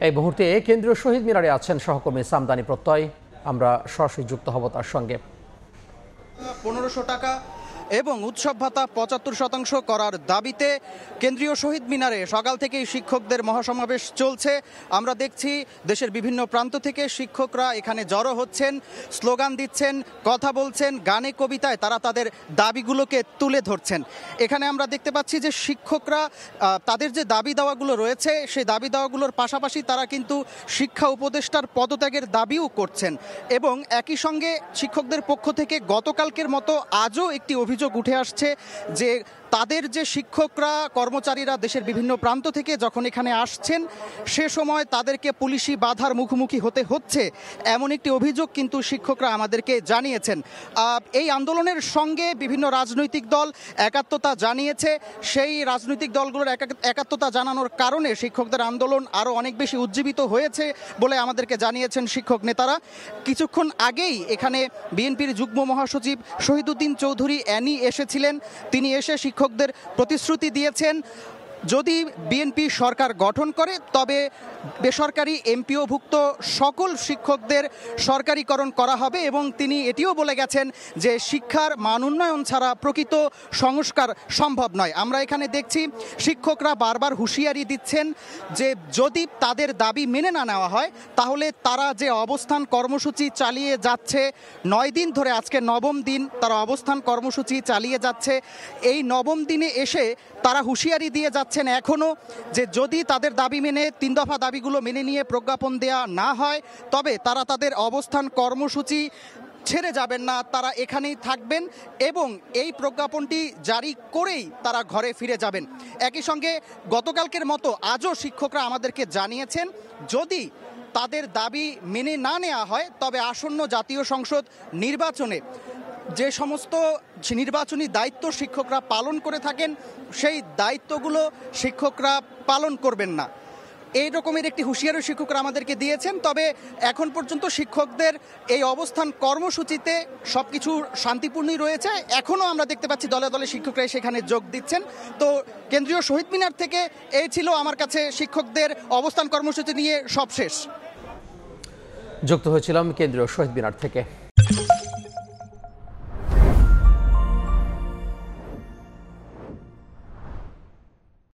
এই মুহূর্তে কেন্দ্রীয় শহীদ মিনারে আছেন সহকর্মী সামদানি প্রত্যয়। আমরা সরাসরি যুক্ত হব তার সঙ্গে। 1500 টাকা এবং উৎসব ভাতা 75% করার দাবিতে কেন্দ্রীয় শহীদ মিনারে সকাল থেকেই শিক্ষকদের মহাসমাবেশ চলছে। আমরা দেখছি দেশের বিভিন্ন প্রান্ত থেকে শিক্ষকরা এখানে জড়ো হচ্ছেন, স্লোগান দিচ্ছেন, কথা বলছেন, গানে কবিতায় তারা তাদের দাবিগুলোকে তুলে ধরছেন। এখানে আমরা দেখতে পাচ্ছি যে শিক্ষকরা তাদের যে দাবি দাওয়াগুলো রয়েছে সেই দাবি দাওয়াগুলোর পাশাপাশি তারা কিন্তু শিক্ষা উপদেষ্টার পদত্যাগের দাবিও করছেন। এবং একই সঙ্গে শিক্ষকদের পক্ষ থেকে গতকালকের মতো আজও একটি অভিযোগ উঠে আসছে যে তাদের যে শিক্ষকরা কর্মচারীরা দেশের বিভিন্ন প্রান্ত থেকে যখন এখানে আসছেন সে সময় তাদেরকে পুলিশি বাধার মুখোমুখি হতে হচ্ছে, এমন একটি অভিযোগ কিন্তু শিক্ষকরা আমাদেরকে জানিয়েছেন। এই আন্দোলনের সঙ্গে বিভিন্ন রাজনৈতিক দল একাত্মতা জানিয়েছে। সেই রাজনৈতিক দলগুলোর একাত্মতা জানানোর কারণে শিক্ষকদের আন্দোলন আরও অনেক বেশি উজ্জীবিত হয়েছে বলে আমাদেরকে জানিয়েছেন শিক্ষক নেতারা। কিছুক্ষণ আগেই এখানে বিএনপির যুগ্ম মহাসচিব শহীদুদ্দিন চৌধুরী অ্যানি এসেছিলেন। তিনি এসে শিক্ষকদের প্রতিশ্রুতি দিয়েছেন যদি বিএনপি সরকার গঠন করে তবে বেসরকারি এমপিওভুক্ত সকল শিক্ষকদের সরকারিকরণ করা হবে এবং তিনি এটিও বলে গেছেন যে শিক্ষার মান উন্নয়ন ছাড়া প্রকৃত সংস্কার সম্ভব নয়। আমরা এখানে দেখছি শিক্ষকরা বারবার হুঁশিয়ারি দিচ্ছেন যে যদি তাদের দাবি মেনে না নেওয়া হয় তাহলে তারা যে অবস্থান কর্মসূচি চালিয়ে যাচ্ছে 9 দিন ধরে, আজকে 9ম দিন তারা অবস্থান কর্মসূচি চালিয়ে যাচ্ছে, এই 9ম দিনে এসে তারা হুঁশিয়ারি দিয়ে যাচ্ছেন এখনও যে যদি তাদের দাবি মেনে 3 দফা দাবিগুলো মেনে নিয়ে প্রজ্ঞাপন দেয়া না হয় তবে তারা তাদের অবস্থান কর্মসূচি ছেড়ে যাবেন না, তারা এখানেই থাকবেন এবং এই প্রজ্ঞাপনটি জারি করেই তারা ঘরে ফিরে যাবেন। একই সঙ্গে গতকালকের মতো আজও শিক্ষকরা আমাদেরকে জানিয়েছেন যদি তাদের দাবি মেনে না নেওয়া হয় তবে আসন্ন জাতীয় সংসদ নির্বাচনে যে সমস্ত নির্বাচনী দায়িত্ব শিক্ষকরা পালন করে থাকেন সেই দায়িত্বগুলো শিক্ষকরা পালন করবেন না। এই রকমের একটি হুঁশিয়ারি শিক্ষকরা আমাদেরকে দিয়েছেন। তবে এখন পর্যন্ত শিক্ষকদের এই অবস্থান কর্মসূচিতে সব কিছু শান্তিপূর্ণই রয়েছে। এখনও আমরা দেখতে পাচ্ছি দলে দলে শিক্ষকরা সেখানে যোগ দিচ্ছেন। তো কেন্দ্রীয় শহীদ মিনার থেকে এই ছিল আমার কাছে শিক্ষকদের অবস্থান কর্মসূচি নিয়ে সব শেষ। যুক্ত হয়েছিলাম কেন্দ্রীয় শহীদ মিনার থেকে।